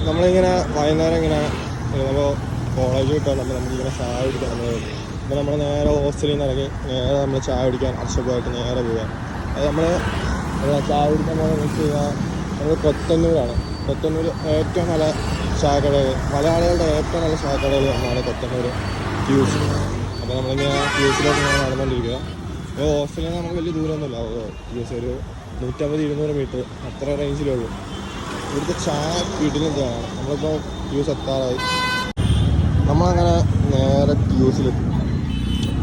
നമ്മളിങ്ങനെ വൈകുന്നേരം ഇങ്ങനെ നമ്മൾ കോളേജ് വിട്ടാൽ നമ്മളിങ്ങനെ ചായ കുടിക്കാൻ നമ്മൾ അപ്പോൾ നമ്മൾ നേരെ ഹോസ്റ്റലിൽ നിന്ന് ഇറങ്ങി നേരെ നമ്മൾ ചായ കുടിക്കാൻ അർഷപ്പായിട്ട് നേരെ പോകാം. അത് നമ്മൾ ചായ കുടിക്കാൻ പോകുന്നത് വെച്ച് കഴിഞ്ഞാൽ നമ്മൾ കൊത്തന്നൂരാണ്. കൊത്തന്നൂർ ഏറ്റവും നല്ല ചായക്കടകൾ, മലയാളികളുടെ ഏറ്റവും നല്ല ചായക്കടകൾ ഒന്നാണ് കൊത്തന്നൂർ ക്യൂസ്. അപ്പോൾ നമ്മളിങ്ങനെ ക്യൂസിലോട്ട് ഇങ്ങനെ നടന്നുകൊണ്ടിരിക്കുക. അപ്പോൾ ഹോസ്റ്റലിൽ നിന്ന് നമുക്ക് വലിയ ദൂരമൊന്നുമില്ല. ക്യൂസ് ഒരു 150-200 മീറ്റർ അത്ര റേഞ്ചിലേ ഉള്ളൂ. ഇവിടുത്തെ ചായ വീട്ടിലെന്താണ് നമ്മളിപ്പോൾ ക്യൂസ് എത്താറായി. നമ്മളങ്ങനെ നേരെ ക്യൂസിലെത്തി.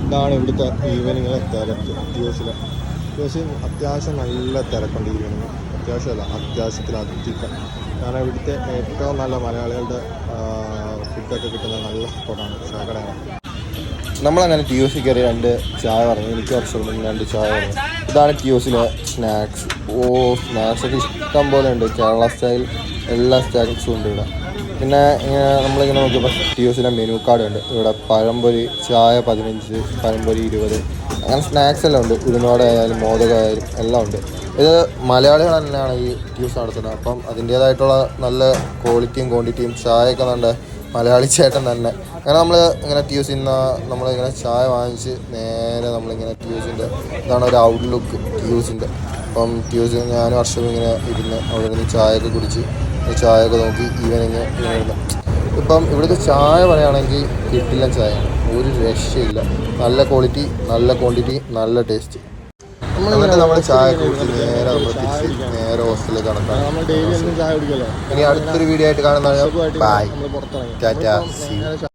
ഇതാണ് ഇവിടുത്തെ ഈവനിങ്ങിലെ തിരക്ക്. ക്യൂസിൽ അത്യാവശ്യം നല്ല തിരക്കുണ്ട് ഈവനിങ്. അത്യാവശ്യത്തിലധികം. കാരണം ഇവിടുത്തെ ഏറ്റവും നല്ല മലയാളികളുടെ ഫുഡൊക്കെ കിട്ടുന്ന നല്ല സ്പോട്ടാണ് ചായക്കടയാണ്. നമ്മളങ്ങനെ ടി യു സി കയറി 2 ചായ പറഞ്ഞു. എനിക്ക് കുറച്ച് 2 ചായ പറഞ്ഞു. ഇതാണ് ടി യു സിയിലെ സ്നാക്സ്. സ്നാക്സൊക്കെ ഇഷ്ടം പോലെ ഉണ്ട്. കേരള സ്റ്റൈൽ എല്ലാ സ്നാക്സും ഉണ്ട് ഇവിടെ. പിന്നെ നമ്മളിങ്ങനെ നോക്കിയപ്പോൾ ടി യു സിയിലെ മെനു കാർഡ് ഉണ്ട്. ഇവിടെ പഴംപൊരി ചായ 15, പഴംപൊരി 20, അങ്ങനെ സ്നാക്സ് എല്ലാം ഉണ്ട്. ഉഴുന്നുവടയായാലും മോദകമായാലും എല്ലാം ഉണ്ട്. ഇത് മലയാളികൾ തന്നെയാണ് ഈ ട്യൂസ് നടത്തുന്നത്. അപ്പം അതിൻ്റേതായിട്ടുള്ള നല്ല ക്വാളിറ്റിയും ക്വാണ്ടിറ്റിയും ചായയൊക്കെ നല്ല മലയാളി ചേട്ടൻ തന്നെ. അങ്ങനെ നമ്മൾ ഇങ്ങനെ ട്യൂസിൽ നിന്ന് നമ്മളിങ്ങനെ ചായ വാങ്ങിച്ച് നേരെ നമ്മളിങ്ങനെ ട്യൂസിൻ്റെ ഇതാണ് ഒരു ഔട്ട്ലുക്ക് ട്യൂസിൻ്റെ. അപ്പം ട്യൂസ് ഞാനും വർഷവും ഇങ്ങനെ ഇരുന്ന് അവിടെ ഇരുന്ന് ചായയൊക്കെ കുടിച്ച് ചായയൊക്കെ നോക്കി ഈവനിങ് ഇരുന്ന്. ഇപ്പം ഇവിടുത്തെ ചായ പറയുകയാണെങ്കിൽ കിട്ടില്ല ചായയാണ്, ഒരു രക്ഷയില്ല. നല്ല ക്വാളിറ്റി, നല്ല ക്വാണ്ടിറ്റി, നല്ല ടേസ്റ്റ്. എന്നിട്ട് നമ്മൾ ചായ കുടിച്ച് നേരെ നമ്മൾ തിരിച്ച് നേരെ ഹോസ്റ്റലിലേക്ക് നടക്കാം. ഇനി അടുത്തൊരു വീഡിയോ ആയിട്ട് കാണുന്നതാണ്. Bye, tata, see.